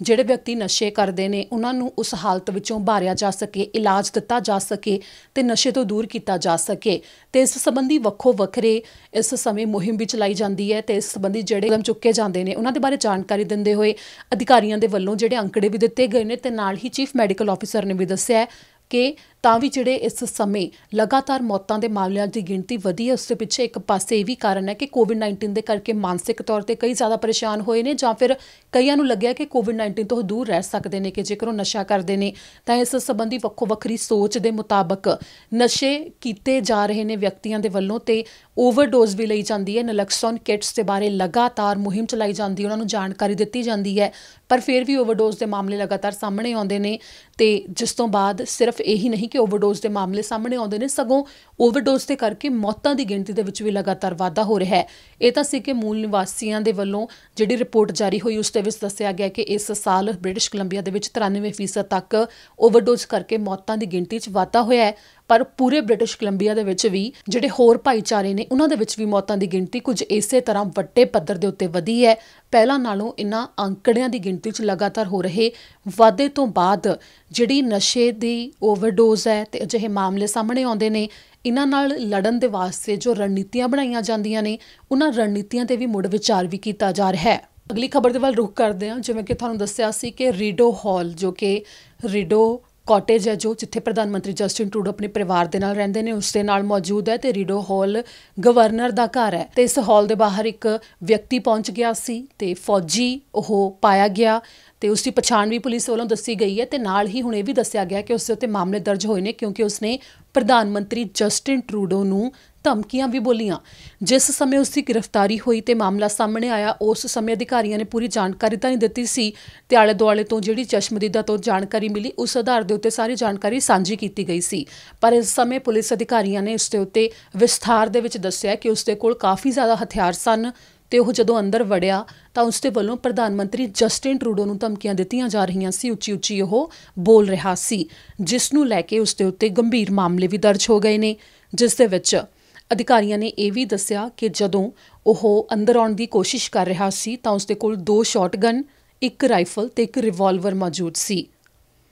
ਜਿਹੜੇ ਵਿਅਕਤੀ ਨਸ਼ੇ ਕਰਦੇ ਨੇ ਉਹਨਾਂ ਨੂੰ ਉਸ ਹਾਲਤ ਵਿੱਚੋਂ ਉਭਾਰਿਆ ਜਾ ਸਕੇ, ਇਲਾਜ ਦਿੱਤਾ ਜਾ ਸਕੇ ਤੇ ਨਸ਼ੇ ਤੋਂ ਦੂਰ ਕੀਤਾ ਜਾ ਸਕੇ। ਤੇ ਇਸ ਸੰਬੰਧੀ ਵੱਖੋ ਵੱਖਰੇ ਇਸ ਸਮੇਂ ਮੁਹਿੰਮ ਵੀ ਚਲਾਈ ਜਾਂਦੀ ਹੈ ਤੇ ਇਸ ਸੰਬੰਧੀ ਜਿਹੜੇ ਕਦਮ ਚੁੱਕੇ ਜਾਂਦੇ ਨੇ ਉਹਨਾਂ ਦੇ ਬਾਰੇ ਜਾਣਕਾਰੀ ਦਿੰਦੇ ਹੋਏ ਅਧਿਕਾਰੀਆਂ ਦੇ ਵੱਲੋਂ ਜਿਹੜੇ ਅੰਕੜੇ ਵੀ ਦਿੱਤੇ ਗਏ ਨੇ ਤੇ ਨਾਲ ਹੀ ਚੀਫ ਮੈਡੀਕਲ ਆਫਿਸਰ ਨੇ ਵੀ ਦੱਸਿਆ ਕਿ ਤਾਂ ਵੀ ਜਿਹੜੇ ਇਸ ਸਮੇਂ ਲਗਾਤਾਰ ਮੌਤਾਂ ਦੇ ਮਾਮਲਿਆਂ ਦੀ ਗਿਣਤੀ ਵਧੀ ਹੈ, ਉਸ ਦੇ ਪਿੱਛੇ ਇੱਕ ਪਾਸੇ ਇਹ ਵੀ ਕਾਰਨ ਹੈ ਕਿ ਕੋਵਿਡ-19 ਦੇ ਕਰਕੇ ਮਾਨਸਿਕ ਤੌਰ ਤੇ ਕਈ ਜ਼ਿਆਦਾ ਪਰੇਸ਼ਾਨ ਹੋਏ ਨੇ ਜਾਂ ਫਿਰ ਕਈਆਂ ਨੂੰ ਲੱਗਿਆ ਕਿ ਕੋਵਿਡ-19 ਤੋਂ ਦੂਰ ਰਹਿ ਸਕਦੇ ਨੇ ਕਿ ਜੇਕਰ ਉਹ ਨਸ਼ਾ ਕਰਦੇ ਨੇ ਤਾਂ ਇਸ ਸੰਬੰਧੀ ਵੱਖੋ ਵੱਖਰੀ ਸੋਚ ਦੇ ਮੁਤਾਬਕ ਨਸ਼ੇ ਕੀਤੇ ਜਾ ਰਹੇ ਨੇ ਵਿਅਕਤੀਆਂ ਦੇ ਵੱਲੋਂ ਤੇ ਓਵਰਡੋਜ਼ ਵੀ ਲਈ ਜਾਂਦੀ ਹੈ। ਨਲੈਕਸੋਨ ਕਿਟਸ ਦੇ ਬਾਰੇ ਲਗਾਤਾਰ ਮੁਹਿੰਮ ਚਲਾਈ ਜਾਂਦੀ ਹੈ, ਉਹਨਾਂ ਨੂੰ ਜਾਣਕਾਰੀ ਦਿੱਤੀ ਜਾਂਦੀ ਹੈ, ਪਰ ਫਿਰ ਵੀ ਓਵਰਡੋਜ਼ ਦੇ ਮਾਮਲੇ ਲਗਾਤਾਰ ਸਾਹਮਣੇ ਆਉਂਦੇ ਨੇ ਤੇ ਜਿਸ ਤੋਂ ਬਾਅਦ ਸਿਰਫ ਇਹੀ ਨਹੀਂ ਕਿ ਓਵਰਡੋਜ਼ ਦੇ ਮਾਮਲੇ ਸਾਹਮਣੇ ਆਉਂਦੇ ਨੇ, ਸਗੋਂ ਓਵਰਡੋਜ਼ ਦੇ ਕਰਕੇ ਮੌਤਾਂ ਦੀ ਗਿਣਤੀ ਦੇ ਵਿੱਚ ਵੀ ਲਗਾਤਾਰ ਵਾਧਾ ਹੋ ਰਿਹਾ ਹੈ। ਇਹ ਤਾਂ ਸੀ ਕਿ ਮੂਲ ਨਿਵਾਸੀਆਂ ਦੇ ਵੱਲੋਂ ਜਿਹੜੀ ਰਿਪੋਰਟ ਜਾਰੀ ਹੋਈ ਉਸ ਦੇ ਵਿੱਚ ਦੱਸਿਆ ਗਿਆ ਕਿ ਇਸ ਸਾਲ ਬ੍ਰਿਟਿਸ਼ ਕੋਲੰਬੀਆ ਦੇ ਵਿੱਚ 93% ਤੱਕ ਓਵਰਡੋਜ਼ ਕਰਕੇ ਮੌਤਾਂ ਦੀ ਗਿਣਤੀ 'ਚ ਵਾਧਾ ਹੋਇਆ ਹੈ, ਪਰ ਪੂਰੇ ਬ੍ਰਿਟਿਸ਼ ਕੋਲੰਬੀਆ ਦੇ ਵਿੱਚ ਵੀ ਜਿਹੜੇ ਹੋਰ ਭਾਈਚਾਰੇ ਨੇ ਉਹਨਾਂ ਦੇ ਵਿੱਚ ਵੀ ਮੌਤਾਂ ਦੀ ਗਿਣਤੀ ਕੁਝ ਇਸੇ ਤਰ੍ਹਾਂ ਵੱਡੇ ਪੱਧਰ ਦੇ ਉੱਤੇ ਵਧੀ ਹੈ। ਪਹਿਲਾਂ ਨਾਲੋਂ ਇਹਨਾਂ ਅੰਕੜਿਆਂ ਦੀ ਗਿਣਤੀ 'ਚ ਲਗਾਤਾਰ ਹੋ ਰਹੇ ਵਾਧੇ ਤੋਂ ਬਾਅਦ ਜਿਹੜੀ ਨਸ਼ੇ ਦੀ ਓਵਰਡੋਜ਼ ਹੈ ਤੇ ਅਜਿਹੇ ਮਾਮਲੇ ਸਾਹਮਣੇ ਆਉਂਦੇ ਨੇ, ਇਹਨਾਂ ਨਾਲ ਲੜਨ ਦੇ ਵਾਸਤੇ ਜੋ ਰਣਨੀਤੀਆਂ ਬਣਾਈਆਂ ਜਾਂਦੀਆਂ ਨੇ ਉਹਨਾਂ ਰਣਨੀਤੀਆਂ ਤੇ ਵੀ ਮੁੜ ਵਿਚਾਰ ਵੀ ਕੀਤਾ ਜਾ ਰਿਹਾ ਹੈ। ਅਗਲੀ ਖਬਰ ਦੇ ਵੱਲ ਰੁਖ ਕਰਦੇ ਹਾਂ। ਜਿਵੇਂ ਕਿ ਤੁਹਾਨੂੰ ਦੱਸਿਆ ਸੀ ਕਿ ਰੀਡੋ ਹਾਲ, ਜੋ ਕਿ ਰੀਡੋ ਕਾਟੇਜ ਹੈ, ਜੋ ਜਿੱਥੇ ਪ੍ਰਧਾਨ ਮੰਤਰੀ ਜਸਟਿਨ ਟਰੂਡੋ ਆਪਣੇ ਪਰਿਵਾਰ ਦੇ ਨਾਲ ਰਹਿੰਦੇ ਨੇ ਉਸ ਦੇ ਨਾਲ ਮੌਜੂਦ ਹੈ ਤੇ ਰੀਡੋ ਹਾਲ ਗਵਰਨਰ ਦਾ ਘਰ ਹੈ ਤੇ ਇਸ ਹਾਲ ਦੇ ਬਾਹਰ ਇੱਕ ਵਿਅਕਤੀ ਪਹੁੰਚ ਗਿਆ ਸੀ ਤੇ ਫੌਜੀ ਉਹ ਪਾਇਆ ਗਿਆ ਤੇ ਉਸ ਦੀ ਪਛਾਣ ਵੀ ਪੁਲਿਸ ਵੱਲੋਂ ਦੱਸੀ ਗਈ ਹੈ ਤੇ ਨਾਲ ਹੀ ਹੁਣ ਇਹ ਵੀ ਦੱਸਿਆ ਗਿਆ ਕਿ ਉਸ ਦੇ ਉੱਤੇ ਮਾਮਲੇ ਦਰਜ ਹੋਏ ਨੇ ਕਿਉਂਕਿ ਉਸਨੇ ਪ੍ਰਧਾਨ ਮੰਤਰੀ ਜਸਟਿਨ ਟਰੂਡੋ ਨੂੰ ਧਮਕੀਆਂ ਵੀ ਬੋਲੀਆਂ। ਜਿਸ ਸਮੇਂ ਉਸ ਦੀ ਗ੍ਰਿਫਤਾਰੀ ਹੋਈ ਤੇ ਮਾਮਲਾ ਸਾਹਮਣੇ ਆਇਆ ਉਸ ਸਮੇਂ ਅਧਿਕਾਰੀਆਂ ਨੇ ਪੂਰੀ ਜਾਣਕਾਰੀ ਤਾਂ ਨਹੀਂ ਦਿੱਤੀ ਸੀ ਤੇ ਆਲੇ ਦੁਆਲੇ ਤੋਂ ਜਿਹੜੀ ਚਸ਼ਮਦੀਦਾ ਤੋਂ ਜਾਣਕਾਰੀ ਮਿਲੀ ਉਸ ਆਧਾਰ ਦੇ ਉੱਤੇ ਸਾਰੀ ਜਾਣਕਾਰੀ ਸਾਂਝੀ ਕੀਤੀ ਗਈ ਸੀ, ਪਰ ਇਸ ਸਮੇਂ ਪੁਲਿਸ ਅਧਿਕਾਰੀਆਂ ਨੇ ਉਸ ਦੇ ਉੱਤੇ ਵਿਸਥਾਰ ਦੇ ਵਿੱਚ ਦੱਸਿਆ ਕਿ ਉਸ ਦੇ ਕੋਲ ਕਾਫੀ ਜ਼ਿਆਦਾ ਹਥਿਆਰ ਸਨ ਤੇ ਉਹ ਜਦੋਂ ਅੰਦਰ ਵੜਿਆ ਤਾਂ ਉਸ ਦੇ ਵੱਲੋਂ ਪ੍ਰਧਾਨ ਮੰਤਰੀ ਜਸਟਿਨ ਟਰੂਡੋ ਨੂੰ ਧਮਕੀਆਂ ਦਿੱਤੀਆਂ ਜਾ ਰਹੀਆਂ ਸੀ, ਉੱਚੀ ਉੱਚੀ ਉਹ ਬੋਲ ਰਿਹਾ ਸੀ, ਜਿਸ ਨੂੰ ਲੈ ਕੇ ਉਸ ਦੇ ਉੱਤੇ ਗੰਭੀਰ ਮਾਮਲੇ ਵੀ ਦਰਜ ਹੋ ਗਏ ਨੇ। ਜਿਸ ਦੇ ਵਿੱਚ ਅਧਿਕਾਰੀਆਂ ਨੇ ਇਹ ਵੀ ਦੱਸਿਆ ਕਿ ਜਦੋਂ ਉਹ ਅੰਦਰ ਆਉਣ ਦੀ ਕੋਸ਼ਿਸ਼ ਕਰ ਰਿਹਾ ਸੀ ਤਾਂ ਉਸ ਦੇ ਕੋਲ 2 ਸ਼ਾਟਗਨ, 1 ਰਾਈਫਲ ਤੇ 1 ਰਿਵਾਲਵਰ ਮੌਜੂਦ ਸੀ।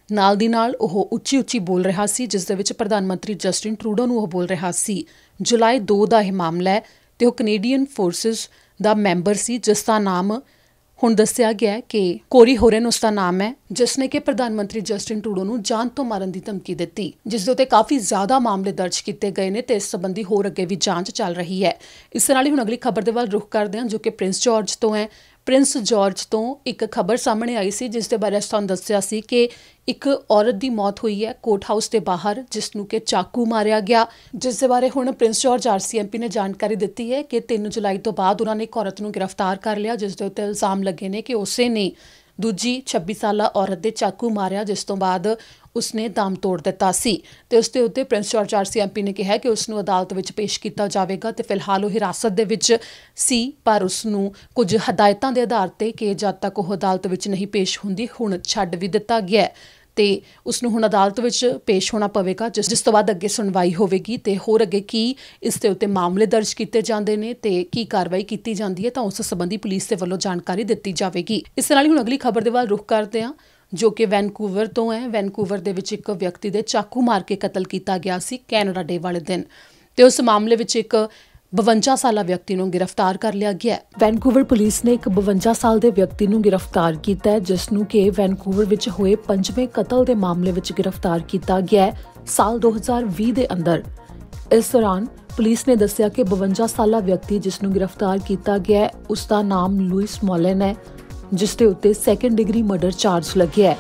ਨਾਲ ਦੀ ਨਾਲ ਉਹ ਉੱਚੀ ਉੱਚੀ ਬੋਲ ਰਿਹਾ ਸੀ, ਜਿਸ ਦੇ ਵਿੱਚ ਪ੍ਰਧਾਨ ਮੰਤਰੀ ਜਸਟਿਨ ਟਰੂਡੋ ਨੂੰ ਉਹ ਬੋਲ ਰਿਹਾ ਸੀ। ਜੁਲਾਈ 2 ਦਾ ਇਹ ਮਾਮਲਾ ਹੈ ਤੇ ਉਹ ਕੈਨੇਡੀਅਨ ਫੋਰਸਿਸ ਦਾ ਮੈਂਬਰ ਸੀ, ਜਿਸ ਦਾ ਨਾਮ ਹੁਣ ਦੱਸਿਆ ਗਿਆ ਕਿ ਕੋਰੀ ਹੋਰਨ ਉਸ ਦਾ ਨਾਮ ਹੈ, ਜਿਸ ਨੇ ਕਿ ਪ੍ਰਧਾਨ ਮੰਤਰੀ ਜਸਟਿਨ ਟਰੂਡੋ ਨੂੰ ਜਾਨ ਤੋਂ ਮਾਰਨ ਦੀ ਧਮਕੀ ਦਿੱਤੀ, ਜਿਸ ਦੇ ਉੱਤੇ ਕਾਫੀ ਜ਼ਿਆਦਾ ਮਾਮਲੇ ਦਰਜ ਕੀਤੇ ਗਏ ਨੇ ਤੇ ਇਸ ਸੰਬੰਧੀ ਹੋਰ ਅੱਗੇ ਵੀ ਜਾਂਚ ਚੱਲ ਰਹੀ ਹੈ। ਇਸ ਨਾਲ ਹੀ ਹੁਣ ਅਗਲੀ ਖਬਰ ਦੇ ਵੱਲ ਰੁਖ ਕਰਦੇ ਹਾਂ, ਜੋ ਕਿ ਪ੍ਰਿੰਸ ਜਾਰਜ ਤੋਂ ਹੈ। ਪ੍ਰਿੰਸ ਜਾਰਜ ਤੋਂ ਇੱਕ ਖਬਰ ਸਾਹਮਣੇ ਆਈ ਸੀ ਜਿਸ ਦੇ ਬਾਰੇ ਤੁਹਾਨੂੰ ਦੱਸਿਆ ਸੀ ਕਿ ਇੱਕ ਔਰਤ ਦੀ ਮੌਤ ਹੋਈ ਹੈ ਕੋਰਟ ਹਾਊਸ ਦੇ ਬਾਹਰ, ਜਿਸ ਨੂੰ ਕਿ ਚਾਕੂ ਮਾਰਿਆ ਗਿਆ, ਜਿਸ ਦੇ ਬਾਰੇ ਹੁਣ ਪ੍ਰਿੰਸ ਜਾਰਜ RCMP ਨੇ ਜਾਣਕਾਰੀ ਦਿੱਤੀ ਹੈ ਕਿ 3 ਜੁਲਾਈ ਤੋਂ ਬਾਅਦ ਉਹਨਾਂ ਨੇ ਇੱਕ ਔਰਤ ਨੂੰ ਗ੍ਰਿਫਤਾਰ ਕਰ ਲਿਆ, ਜਿਸ ਦੇ ਉੱਤੇ ਇਲਜ਼ਾਮ ਲੱਗੇ ਨੇ ਕਿ ਉਸੇ ਨੇ ਦੂਜੀ 26 ਸਾਲਾ ਔਰਤ ਦੇ ਚਾਕੂ ਮਾਰਿਆ, ਜਿਸ ਤੋਂ ਬਾਅਦ ਉਸਨੇ ਦਮ ਤੋੜ ਦਿੱਤਾ ਸੀ ਤੇ ਉਸ ਦੇ ਉੱਤੇ ਪ੍ਰਿੰਸ ਜਾਰਜ RCMP ਨੇ ਕਿਹਾ ਕਿ ਉਸ ਨੂੰ ਅਦਾਲਤ ਵਿੱਚ ਪੇਸ਼ ਕੀਤਾ ਜਾਵੇਗਾ ਤੇ ਫਿਲਹਾਲ ਉਹ ਹਿਰਾਸਤ ਦੇ ਵਿੱਚ ਸੀ, ਪਰ ਉਸ ਨੂੰ ਕੁਝ ਹਦਾਇਤਾਂ ਦੇ ਆਧਾਰ ਤੇ ਕਿ ਜਦ ਤੱਕ ਉਹ ਅਦਾਲਤ ਵਿੱਚ ਨਹੀਂ ਪੇਸ਼ ਹੁੰਦੀ ਹੁਣ ਛੱਡ ਵੀ ਦਿੱਤਾ ਗਿਆ ਤੇ ਉਸ ਨੂੰ ਹੁਣ ਅਦਾਲਤ ਵਿੱਚ ਪੇਸ਼ ਹੋਣਾ ਪਵੇਗਾ, ਜਿਸ ਤੋਂ ਬਾਅਦ ਅੱਗੇ ਸੁਣਵਾਈ ਹੋਵੇਗੀ ਤੇ ਹੋਰ ਅੱਗੇ ਕੀ ਇਸ ਦੇ ਉੱਤੇ ਮਾਮਲੇ ਦਰਜ ਕੀਤੇ ਜਾਂਦੇ ਨੇ ਤੇ ਕੀ ਕਾਰਵਾਈ ਕੀਤੀ ਜਾਂਦੀ ਹੈ ਤਾਂ ਉਸ ਸੰਬੰਧੀ ਪੁਲਿਸ ਦੇ ਵੱਲੋਂ ਜਾਣਕਾਰੀ ਦਿੱਤੀ ਜਾਵੇਗੀ। ਇਸ ਨਾਲ ਹੀ ਹੁਣ ਅਗਲੀ ਖਬਰ ਦੇ ਵੱਲ ਰੁਖ ਕਰਦੇ ਹਾਂ, ਜੋ ਕਿ ਵੈਨਕੂਵਰ ਤੋਂ ਹੈ। ਵੈਨਕੂਵਰ ਦੇ ਵਿੱਚ ਇੱਕ ਵਿਅਕਤੀ ਦੇ ਚਾਕੂ ਮਾਰ ਕੇ ਕਤਲ ਕੀਤਾ ਗਿਆ ਸੀ ਕੈਨੇਡਾ ਡੇ ਵਾਲੇ ਦਿਨ ਤੇ ਉਸ ਮਾਮਲੇ ਵਿੱਚ ਇੱਕ 52 ਸਾਲਾ ਵਿਅਕਤੀ ਨੂੰ ਗ੍ਰਿਫਤਾਰ ਕਰ ਲਿਆ ਗਿਆ। ਵੈਨਕੂਵਰ ਪੁਲਿਸ ਨੇ ਇੱਕ 52 ਸਾਲ ਦੇ ਵਿਅਕਤੀ ਨੂੰ ਗ੍ਰਿਫਤਾਰ ਕੀਤਾ ਹੈ, ਜਿਸ ਨੂੰ ਕਿ ਵੈਨਕੂਵਰ ਵਿੱਚ ਹੋਏ 5ਵੇਂ ਕਤਲ ਦੇ ਮਾਮਲੇ ਵਿੱਚ ਗ੍ਰਿਫਤਾਰ ਕੀਤਾ ਗਿਆ ਹੈ ਸਾਲ 2020 ਦੇ ਅੰਦਰ। ਇਸ ਦੌਰਾਨ ਪੁਲਿਸ ਨੇ ਦੱਸਿਆ ਕਿ 52 ਸਾਲਾ ਵਿਅਕਤੀ ਜਿਸ ਨੂੰ ਗ੍ਰਿਫਤਾਰ ਕੀਤਾ ਗਿਆ ਹੈ ਉਸ ਦਾ ਨਾਮ ਲੂਇਸ ਮੋਲਨ ਹੈ, ਜਿਸ ਦੇ ਉੱਤੇ 2nd ਡਿਗਰੀ ਮਰਡਰ ਚਾਰਜ ਲੱਗਿਆ ਹੈ।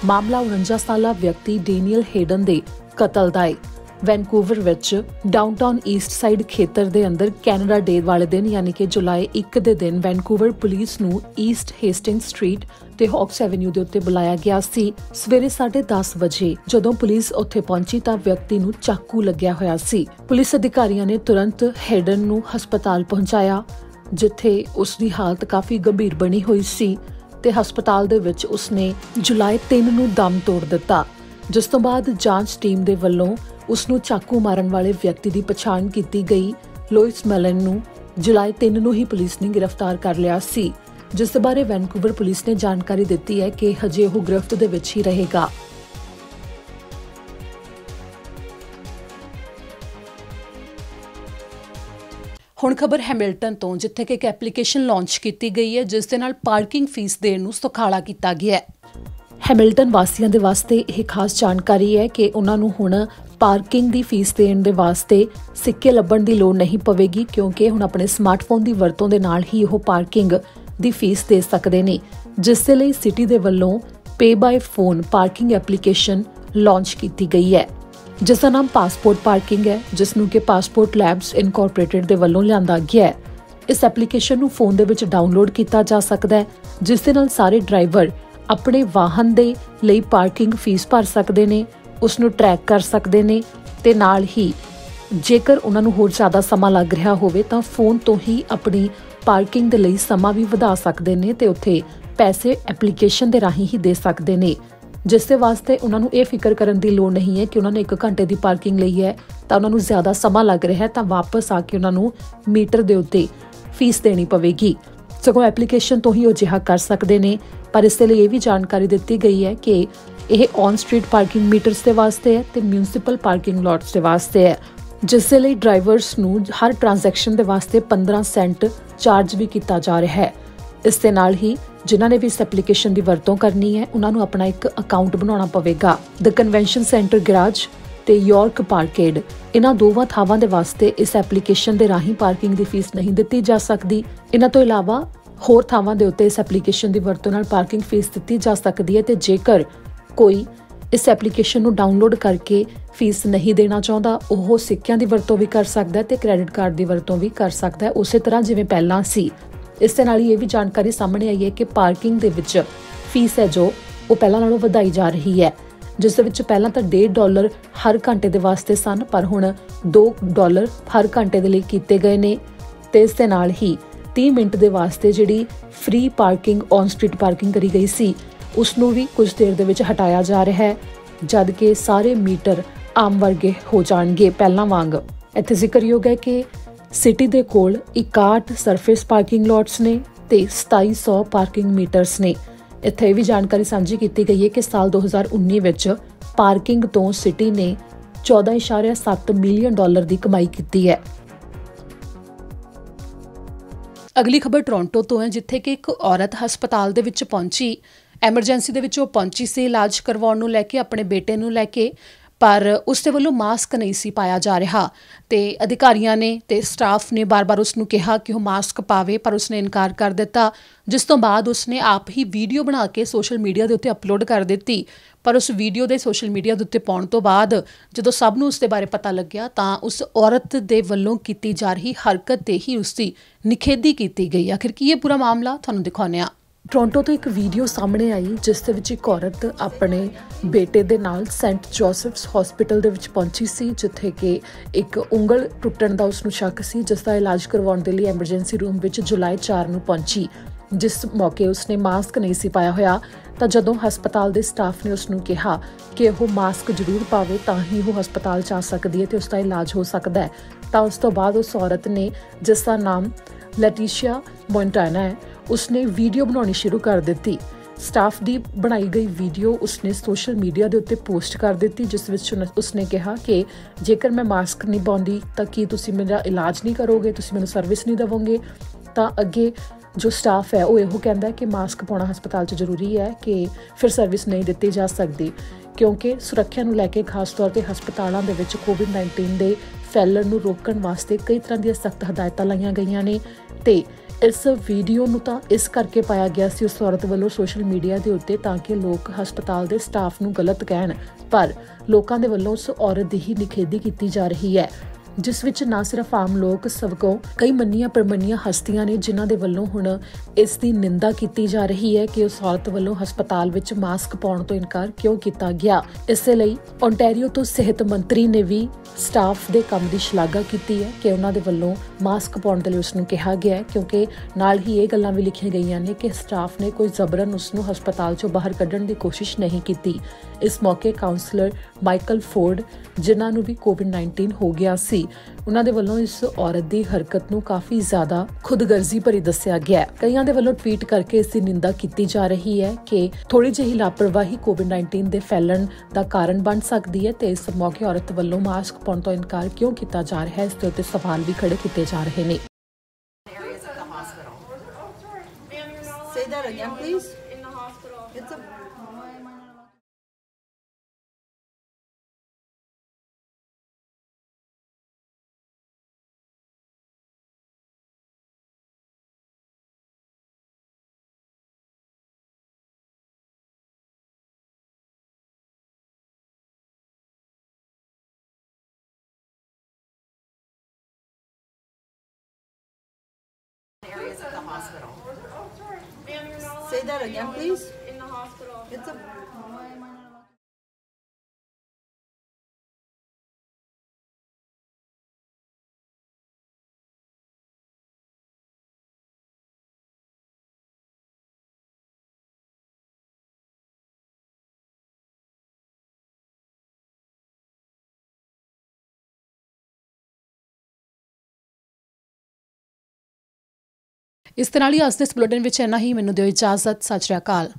ਮਾਮਲਾ 49 ਸਾਲਾ ਵਿਅਕਤੀ ਡੈਨੀਅਲ ਹੇਡਨ ਦੇ ਕਤਲ ਦਾ ਹੈ। ਵੈਨਕੂਵਰ ਵਿੱਚ ਡਾਊਨਟਾਊਨ ਈਸਟ ਸਾਈਡ ਖੇਤਰ ਦੇ ਅੰਦਰ ਕੈਨੇਡਾ ਡੇ ਵਾਲੇ ਦਿਨ ਯਾਨੀ ਕਿ ਜੁਲਾਈ 1 ਦੇ ਦਿਨ ਵੈਨਕੂਵਰ ਪੁਲਿਸ ਨੂੰ ਈਸਟ ਹੇਸਟਿੰਗਸ ਸਟਰੀਟ ਤੇ ਹੌਕਸ ਐਵੇਨਿਊ ਦੇ ਉੱਤੇ ਬੁਲਾਇਆ ਗਿਆ ਸੀ। ਸਵੇਰੇ 10:30 ਵਜੇ ਜਦੋਂ ਪੁਲਿਸ ਉੱਥੇ ਪਹੁੰਚੀ ਤਾਂ ਵਿਅਕਤੀ ਨੂੰ ਚਾਕੂ ਲੱਗਿਆ ਹੋਇਆ ਸੀ। ਪੁਲਿਸ ਅਧਿਕਾਰੀਆਂ ਨੇ ਤੁਰੰਤ ਹੈਡਨ ਨੂੰ ਹਸਪਤਾਲ ਪਹੁੰਚਾਇਆ, ਜਿੱਥੇ ਉਸ ਦੀ ਹਾਲਤ ਕਾਫੀ ਗੰਭੀਰ ਬਣੀ ਹੋਈ ਸੀ ਤੇ ਹਸਪਤਾਲ ਦੇ ਵਿੱਚ ਉਸਨੇ ਜੁਲਾਈ 3 ਨੂੰ ਦਮ ਤੋੜ ਦਿੱਤਾ, ਜਿਸ ਤੋਂ ਬਾਅਦ ਜਾਂਚ ਟੀਮ ਦੇ ਵੱਲੋਂ ਉਸ ਨੂੰ ਚਾਕੂ ਮਾਰਨ ਵਾਲੇ ਵਿਅਕਤੀ ਦੀ ਪਛਾਣ ਕੀਤੀ ਗਈ। ਲੋਇਸ ਮੈਲਨ ਨੂੰ ਜੁਲਾਈ 3 ਨੂੰ ਹੀ ਪੁਲਿਸ ਨੇ ਗ੍ਰਿਫਤਾਰ ਕਰ ਲਿਆ ਸੀ, ਜਿਸ ਦੇ ਬਾਰੇ ਵੈਨਕੂਵਰ ਪੁਲਿਸ ਨੇ ਜਾਣਕਾਰੀ ਦਿੱਤੀ ਹੈ ਕਿ ਹਜੇ ਉਹ ਗ੍ਰਿਫਤ ਦੇ ਵਿੱਚ ਹੀ ਰਹੇਗਾ। ਹੁਣ ਖਬਰ ਹੈਮਿਲਟਨ ਤੋਂ, ਜਿੱਥੇ ਕਿ ਇੱਕ ਐਪਲੀਕੇਸ਼ਨ ਲਾਂਚ ਕੀਤੀ ਗਈ ਹੈ ਜਿਸ ਦੇ ਨਾਲ ਪਾਰਕਿੰਗ ਫੀਸ ਦੇਣ ਨੂੰ ਸੁਖਾਲਾ ਕੀਤਾ ਗਿਆ ਹੈ। ਹੈਮਿਲਟਨ ਵਾਸੀਆਂ ਦੇ ਵਾਸਤੇ ਇਹ ਖਾਸ ਜਾਣਕਾਰੀ ਹੈ ਕਿ ਉਹਨਾਂ ਨੂੰ ਹੁਣ ਪਾਰਕਿੰਗ ਦੀ ਫੀਸ ਦੇਣ ਦੇ ਵਾਸਤੇ ਸਿੱਕੇ ਲੱਭਣ ਦੀ ਲੋੜ ਨਹੀਂ ਪਵੇਗੀ, ਕਿਉਂਕਿ ਹੁਣ ਆਪਣੇ ਸਮਾਰਟਫੋਨ ਦੀ ਵਰਤੋਂ ਦੇ ਨਾਲ ਹੀ ਉਹ ਪਾਰਕਿੰਗ ਦੀ ਫੀਸ ਦੇ ਸਕਦੇ ਨੇ, ਜਿਸ ਦੇ ਲਈ ਸਿਟੀ ਦੇ ਵੱਲੋਂ pay by phone parking application launch ਕੀਤੀ ਗਈ ਹੈ, ਜਿਸ ਦਾ ਨਾਮ ਪਾਸਪੋਰਟ ਪਾਰਕਿੰਗ ਹੈ, ਜਿਸ ਨੂੰ ਕਿ ਪਾਸਪੋਰਟ ਲੈਬਸ ਇਨਕੋਰਪੋਰੇਟਡ ਦੇ ਵੱਲੋਂ ਲਿਆਂਦਾ ਗਿਆ ਹੈ। ਇਸ ਐਪਲੀਕੇਸ਼ਨ ਨੂੰ ਫੋਨ ਦੇ ਵਿੱਚ ਡਾਊਨਲੋਡ ਕੀਤਾ ਜਾ ਸਕਦਾ ਹੈ, ਜਿਸ ਦੇ ਨਾਲ ਸਾਰੇ ਡਰਾਈਵਰ ਆਪਣੇ ਵਾਹਨ ਦੇ ਲਈ ਪਾਰਕਿੰਗ ਫੀਸ ਭਰ ਸਕਦੇ ਨੇ, ਉਸ ਨੂੰ ਟਰੈਕ ਕਰ ਸਕਦੇ ਨੇ ਤੇ ਨਾਲ ਹੀ ਜੇਕਰ ਉਹਨਾਂ ਨੂੰ ਹੋਰ ਜ਼ਿਆਦਾ ਸਮਾਂ ਲੱਗ ਰਿਹਾ ਹੋਵੇ ਤਾਂ ਫੋਨ ਤੋਂ ਹੀ ਆਪਣੀ ਪਾਰਕਿੰਗ ਦੇ ਲਈ ਸਮਾਂ ਵੀ ਵਧਾ ਸਕਦੇ ਨੇ ਤੇ ਉੱਥੇ ਪੈਸੇ ਐਪਲੀਕੇਸ਼ਨ ਦੇ ਰਾਹੀਂ ਹੀ ਦੇ ਸਕਦੇ ਨੇ, ਜਿਸ ਦੇ ਵਾਸਤੇ ਉਹਨਾਂ ਨੂੰ ਇਹ ਫਿਕਰ ਕਰਨ ਦੀ ਲੋੜ ਨਹੀਂ ਹੈ ਕਿ ਉਹਨਾਂ ਨੇ 1 ਘੰਟੇ ਦੀ ਪਾਰਕਿੰਗ ਲਈ ਹੈ ਤਾਂ ਉਹਨਾਂ ਨੂੰ ਜ਼ਿਆਦਾ ਸਮਾਂ ਲੱਗ ਰਿਹਾ ਹੈ ਤਾਂ ਵਾਪਸ ਆ ਕੇ ਉਹਨਾਂ ਨੂੰ ਮੀਟਰ ਦੇ ਉੱਤੇ ਫੀਸ ਦੇਣੀ ਪਵੇਗੀ। ਸਗੋਂ ਐਪਲੀਕੇਸ਼ਨ ਤੋਂ ਹੀ ਉਹ ਅਜਿਹਾ ਕਰ ਸਕਦੇ ਨੇ, ਪਰ ਇਸ ਦੇ ਲਈ ਇਹ ਵੀ ਜਾਣਕਾਰੀ ਦਿੱਤੀ ਗਈ ਹੈ ਕਿ ਇਹ ਔਨ ਸਟਰੀਟ ਪਾਰਕਿੰਗ ਮੀਟਰਸ ਦੇ ਵਾਸਤੇ ਹੈ ਤੇ ਮਿਊਨਿਸਪਲ ਪਾਰਕਿੰਗ ਲੋਟਸ ਦੇ ਵਾਸਤੇ ਹੈ, ਜਿਸ ਦੇ ਲਈ ਡਰਾਈਵਰਸ ਨੂੰ ਹਰ ਟ੍ਰਾਂਜੈਕਸ਼ਨ ਦੇ ਵਾਸਤੇ 15 ਸੈਂਟ ਚਾਰਜ ਵੀ ਕੀਤਾ ਜਾ ਰਿਹਾ ਹੈ। ਇਸ ਦੇ ਨਾਲ ਹੀ ਜਿਨ੍ਹਾਂ ਨੇ ਵੀ ਇਸ ਐਪਲੀਕੇਸ਼ਨ ਦੀ ਵਰਤੋਂ ਕਰਨੀ ਹੈ ਉਹਨਾਂ ਨੂੰ ਆਪਣਾ ਇੱਕ ਅਕਾਊਂਟ ਬਣਾਉਣਾ ਪਵੇਗਾ। ਦ ਕਨਵੈਨਸ਼ਨ ਸੈਂਟਰ ਗਰਾਜ ਤੇ ਯਾਰਕ ਪਾਰਕੇਡ, ਇਹਨਾਂ ਦੋਵਾਂ ਥਾਵਾਂ ਦੇ ਵਾਸਤੇ ਇਸ ਐਪਲੀਕੇਸ਼ਨ ਦੇ ਰਾਹੀਂ ਪਾਰਕਿੰਗ ਦੀ ਫੀਸ ਨਹੀਂ ਦਿੱਤੀ ਜਾ ਸਕਦੀ। ਇਹਨਾਂ ਤੋਂ ਇਲਾਵਾ ਹੋਰ ਥਾਵਾਂ ਦੇ ਉੱਤੇ ਇਸ ਐਪਲੀਕੇਸ਼ਨ ਦੀ ਵਰਤੋਂ ਨਾਲ ਪਾਰਕਿੰਗ ਫੀਸ ਦਿੱਤੀ ਜਾ ਸਕਦੀ ਹੈ ਤੇ ਜੇਕਰ ਕੋਈ ਇਸ ਐਪਲੀਕੇਸ਼ਨ ਨੂੰ ਡਾਊਨਲੋਡ ਕਰਕੇ ਫੀਸ ਨਹੀਂ ਦੇਣਾ ਚਾਹੁੰਦਾ, ਉਹ ਸਿੱਕਿਆਂ ਦੀ ਵਰਤੋਂ ਵੀ ਕਰ ਸਕਦਾ ਹੈ ਤੇ ਕ੍ਰੈਡਿਟ ਕਾਰਡ ਦੀ ਵਰਤੋਂ ਵੀ ਕਰ ਸਕਦਾ ਹੈ, ਉਸੇ ਤਰ੍ਹਾਂ ਜਿਵੇਂ ਪਹਿਲਾਂ ਸੀ। ਇਸ ਦੇ ਨਾਲ ਹੀ ਇਹ ਵੀ ਜਾਣਕਾਰੀ ਸਾਹਮਣੇ ਆਈ ਹੈ ਕਿ ਪਾਰਕਿੰਗ ਦੇ ਵਿੱਚ ਫੀਸ ਹੈ ਜੋ ਉਹ ਪਹਿਲਾਂ ਨਾਲੋਂ ਵਧਾਈ ਜਾ ਰਹੀ ਹੈ, ਜਿਸ ਦੇ ਵਿੱਚ ਪਹਿਲਾਂ ਤਾਂ $1.5 ਹਰ ਘੰਟੇ ਦੇ ਵਾਸਤੇ ਸਨ, ਪਰ ਹੁਣ $2 ਹਰ ਘੰਟੇ ਦੇ ਲਈ ਕੀਤੇ ਗਏ ਨੇ ਤੇ ਇਸ ਦੇ ਨਾਲ ਹੀ 30 ਮਿੰਟ ਦੇ ਵਾਸਤੇ ਜਿਹੜੀ free parking on street parking ਕਰੀ ਗਈ ਸੀ ਉਸ ਨੂੰ ਵੀ ਕੁਝ ਦੇਰ ਦੇ ਵਿੱਚ ਹਟਾਇਆ ਜਾ ਰਿਹਾ ਹੈ, ਜਦ ਕਿ ਸਾਰੇ ਮੀਟਰ ਆਮ ਵਰਗੇ ਹੋ ਜਾਣਗੇ ਪਹਿਲਾਂ ਵਾਂਗ। ਇੱਥੇ ਜ਼ਿਕਰਯੋਗ ਹੈ ਕਿ ਸਿਟੀ ਦੇ ਕੋਲ 61 ਸਰਫੇਸ ਪਾਰਕਿੰਗ ਲੋਟਸ ਨੇ ਤੇ 2700 ਪਾਰਕਿੰਗ ਮੀਟਰਸ ਨੇ। ਇੱਥੇ ਇਹ ਵੀ ਜਾਣਕਾਰੀ ਸਾਂਝੀ ਕੀਤੀ ਗਈ ਹੈ ਕਿ ਸਾਲ 2019 ਵਿੱਚ ਪਾਰਕਿੰਗ ਤੋਂ ਸਿਟੀ ਨੇ $14.7 ਮਿਲੀਅਨ ਦੀ ਕਮਾਈ ਕੀਤੀ ਹੈ। ਅਗਲੀ ਖਬਰ ਟੋਰਾਂਟੋ ਤੋਂ ਹੈ, ਜਿੱਥੇ ਕਿ ਇੱਕ ਔਰਤ ਹਸਪਤਾਲ ਦੇ ਵਿੱਚ ਪਹੁੰਚੀ, ਐਮਰਜੈਂਸੀ ਦੇ ਵਿੱਚ ਉਹ ਪਹੁੰਚੀ ਸੀ ਇਲਾਜ ਕਰਵਾਉਣ ਨੂੰ ਲੈ ਕੇ ਆਪਣੇ ਬੇਟੇ ਨੂੰ ਲੈ ਕੇ, ਪਰ ਉਸ ਦੇ ਵੱਲੋਂ ਮਾਸਕ ਨਹੀਂ ਸੀ ਪਾਇਆ ਜਾ ਰਿਹਾ ਤੇ ਅਧਿਕਾਰੀਆਂ ਨੇ ਤੇ ਸਟਾਫ ਨੇ ਬਾਰ-ਬਾਰ ਉਸ ਨੂੰ ਕਿਹਾ ਕਿ ਉਹ ਮਾਸਕ ਪਾਵੇ, ਪਰ ਉਸਨੇ ਇਨਕਾਰ ਕਰ ਦਿੱਤਾ, ਜਿਸ ਤੋਂ ਬਾਅਦ ਉਸਨੇ ਆਪ ਹੀ ਵੀਡੀਓ ਬਣਾ ਕੇ ਸੋਸ਼ਲ ਮੀਡੀਆ ਦੇ ਉੱਤੇ ਅਪਲੋਡ ਕਰ ਦਿੱਤੀ। ਪਰ ਉਸ ਵੀਡੀਓ ਦੇ ਸੋਸ਼ਲ ਮੀਡੀਆ ਦੇ ਉੱਤੇ ਪਾਉਣ ਤੋਂ ਬਾਅਦ ਜਦੋਂ ਸਭ ਨੂੰ ਉਸ ਦੇ ਬਾਰੇ ਪਤਾ ਲੱਗਿਆ ਤਾਂ ਉਸ ਔਰਤ ਦੇ ਵੱਲੋਂ ਕੀਤੀ ਜਾ ਰਹੀ ਹਰਕਤ ਤੇ ਹੀ ਉਸ ਦੀ ਨਿਖੇਧੀ ਕੀਤੀ ਗਈ। ਆਖਿਰ ਕੀ ਇਹ ਪੂਰਾ ਮਾਮਲਾ ਤੁਹਾਨੂੰ ਦਿਖਾਉਂਦੇ ਹਾਂ। ਟੋਰਾਂਟੋ ਤੋਂ ਇੱਕ ਵੀਡੀਓ ਸਾਹਮਣੇ ਆਈ ਜਿਸ ਦੇ ਵਿੱਚ ਇੱਕ ਔਰਤ ਆਪਣੇ ਬੇਟੇ ਦੇ ਨਾਲ ਸੈਂਟ ਜੋਸਫਸ ਹਸਪੀਟਲ ਦੇ ਵਿੱਚ ਪਹੁੰਚੀ ਸੀ, ਜਿੱਥੇ ਕਿ ਇੱਕ ਉਂਗਲ ਟੁੱਟਣ ਦਾ ਉਸ ਨੂੰ ਸ਼ੱਕ ਸੀ, ਜਿਸ ਦਾ ਇਲਾਜ ਕਰਵਾਉਣ ਦੇ ਲਈ ਐਮਰਜੈਂਸੀ ਰੂਮ ਵਿੱਚ ਜੁਲਾਈ 4 ਨੂੰ ਪਹੁੰਚੀ। ਜਿਸ ਮੌਕੇ ਉਸਨੇ ਮਾਸਕ ਨਹੀਂ ਸੀ ਪਾਇਆ ਹੋਇਆ ਤਾਂ ਜਦੋਂ ਹਸਪਤਾਲ ਦੇ ਸਟਾਫ ਨੇ ਉਸ ਨੂੰ ਕਿਹਾ ਕਿ ਉਹ ਮਾਸਕ ਜ਼ਰੂਰ ਪਾਵੇ ਤਾਂ ਹੀ ਉਹ ਹਸਪਤਾਲ 'ਚ ਆ ਸਕਦੀ ਹੈ ਤੇ ਉਸ ਦਾ ਇਲਾਜ ਹੋ ਸਕਦਾ ਹੈ, ਤਾਂ ਉਸ ਤੋਂ ਬਾਅਦ ਉਸ ਔਰਤ ਨੇ, ਜਿਸ ਦਾ ਨਾਮ ਲੈਟੀਸ਼ੀਆ ਮੋਂਟਾਨਾ ਹੈ, ਉਸਨੇ ਵੀਡੀਓ ਬਣਾਉਣੀ ਸ਼ੁਰੂ ਕਰ ਦਿੱਤੀ। ਸਟਾਫ ਦੀ ਬਣਾਈ ਗਈ ਵੀਡੀਓ ਉਸਨੇ ਸੋਸ਼ਲ ਮੀਡੀਆ ਦੇ ਉੱਤੇ ਪੋਸਟ ਕਰ ਦਿੱਤੀ, ਜਿਸ ਵਿੱਚ ਉਸਨੇ ਕਿਹਾ ਕਿ ਜੇਕਰ ਮੈਂ ਮਾਸਕ ਨਹੀਂ ਪਾਉਂਦੀ ਤਾਂ ਕੀ ਤੁਸੀਂ ਮੇਰਾ ਇਲਾਜ ਨਹੀਂ ਕਰੋਗੇ, ਤੁਸੀਂ ਮੈਨੂੰ ਸਰਵਿਸ ਨਹੀਂ ਦੇਵੋਗੇ। ਤਾਂ ਅੱਗੇ ਜੋ ਸਟਾਫ ਹੈ ਉਹ ਇਹੋ ਕਹਿੰਦਾ ਕਿ ਮਾਸਕ ਪਾਉਣਾ ਹਸਪਤਾਲ 'ਚ ਜ਼ਰੂਰੀ ਹੈ, ਕਿ ਫਿਰ ਸਰਵਿਸ ਨਹੀਂ ਦਿੱਤੀ ਜਾ ਸਕਦੀ, ਕਿਉਂਕਿ ਸੁਰੱਖਿਆ ਨੂੰ ਲੈ ਕੇ ਖਾਸ ਤੌਰ 'ਤੇ ਹਸਪਤਾਲਾਂ ਦੇ ਵਿੱਚ ਕੋਵਿਡ-19 ਦੇ ਫੈਲਣ ਨੂੰ ਰੋਕਣ ਵਾਸਤੇ ਕਈ ਤਰ੍ਹਾਂ ਦੀਆਂ ਸਖਤ ਹਦਾਇਤਾਂ ਲਾਈਆਂ ਗਈਆਂ ਨੇ ਤੇ इस वीडियो ਨੂੰ ਤਾਂ ਇਸ ਕਰਕੇ ਪਾਇਆ ਗਿਆ ਸੀ ਉਸ ਔਰਤ ਵੱਲੋਂ ਸੋਸ਼ਲ ਮੀਡੀਆ ਦੇ ਉੱਤੇ ਤਾਂ ਕਿ ਲੋਕ ਹਸਪਤਾਲ ਦੇ ਸਟਾਫ ਨੂੰ ਗਲਤ ਕਹਿਣ, ਪਰ ਲੋਕਾਂ ਦੇ ਵੱਲੋਂ ਉਸ ਔਰਤ ਦੀ ਹੀ ਨਿਖੇਧੀ ਕੀਤੀ ਜਾ ਰਹੀ ਹੈ, ਜਿਸ ਵਿੱਚ ਨਾ ਸਿਰਫ ਆਮ ਲੋਕ ਸਗੋਂ ਕਈ ਮੰਨੀਆਂ ਪ੍ਰਮੰਨੀਆਂ ਹਸਤੀਆਂ ਨੇ ਜਿਨ੍ਹਾਂ ਦੇ ਵੱਲੋਂ ਹੁਣ ਇਸ ਦੀ ਨਿੰਦਾ ਕੀਤੀ ਜਾ ਰਹੀ ਹੈ ਕਿ ਉਸ ਔਰਤ ਵੱਲੋਂ ਹਸਪਤਾਲ ਵਿੱਚ ਮਾਸਕ ਪਾਉਣ ਤੋਂ ਇਨਕਾਰ ਕਿਉਂ ਕੀਤਾ ਗਿਆ। ਇਸੇ ਲਈ ਓਨਟਾਰੀਓ ਤੋਂ ਸਿਹਤ ਮੰਤਰੀ ਨੇ ਵੀ ਸਟਾਫ ਦੇ ਕੰਮ ਦੀ ਸ਼ਲਾਘਾ ਕੀਤੀ ਹੈ ਕਿ ਉਹਨਾਂ ਦੇ ਵੱਲੋਂ ਮਾਸਕ ਪਾਉਣ ਦੇ ਲਈ ਉਸ ਨੂੰ ਕਿਹਾ ਗਿਆ ਹੈ, ਕਿਉਂਕਿ ਨਾਲ ਹੀ ਇਹ ਗੱਲਾਂ ਵੀ ਲਿਖੀਆਂ ਗਈਆਂ ਨੇ ਕਿ ਸਟਾਫ ਨੇ ਕੋਈ ਜ਼ਬਰਨ ਉਸ ਨੂੰ ਹਸਪਤਾਲ ਚੋਂ ਬਾਹਰ ਕੱਢਣ ਦੀ ਕੋਸ਼ਿਸ਼ ਨਹੀਂ ਕੀਤੀ। ਇਸ ਮੌਕੇ ਕਾਉਂਸਲਰ ਮਾਈਕਲ ਫੋਰਡ, ਜਿਨ੍ਹਾਂ ਨੂੰ ਵੀ ਕੋਵਿਡ-19 ਹੋ ਗਿਆ ਸੀ, ਉਹਨਾਂ ਦੇ ਵੱਲੋਂ ਇਸ ਔਰਤ ਦੀ ਹਰਕਤ ਨੂੰ ਕਾਫੀ ਜ਼ਿਆਦਾ ਖੁਦਗਰਜ਼ੀ ਭਰੀ ਦੱਸਿਆ ਗਿਆ। ਕਈਆਂ ਦੇ ਵੱਲੋਂ ਟਵੀਟ ਕਰਕੇ ਇਸ ਦੀ ਨਿੰਦਾ ਕੀਤੀ ਜਾ ਰਹੀ ਹੈ ਕਿ ਥੋੜੀ ਜਿਹੀ ਲਾਪਰਵਾਹੀ ਕੋਵਿਡ-19 ਦੇ ਫੈਲਣ ਦਾ ਕਾਰਨ ਬਣ ਸਕਦੀ ਹੈ ਤੇ ਇਸ ਮੌਕੇ ਔਰਤ ਵੱਲੋਂ ਮਾਸਕ ਪਾਉਣ ਤੋਂ ਇਨਕਾਰ ਕਿਉਂ ਕੀਤਾ ਜਾ ਰਿਹਾ ਹੈ, ਇਸ ਦੇ ਉੱਤੇ ਸਵਾਲ ਵੀ ਖੜੇ ਕੀਤੇ ਜਾ ਰਹੇ ਨੇ। Say that again, please. In the hospital. It's a Areas of the hospital. Ma'am, you're not allowed Say that to again, yell please. In the hospital. it's a ਇਸ ਦੇ ਨਾਲ ਹੀ ਅੱਜ ਦੇ ਇਸ ਬੁਲੇਟਿਨ ਵਿੱਚ ਇੰਨਾ ਹੀ। ਮੈਨੂੰ ਦਿਓ ਇਜਾਜ਼ਤ। ਸਤਿ ਸ਼੍ਰੀ ਅਕਾਲ।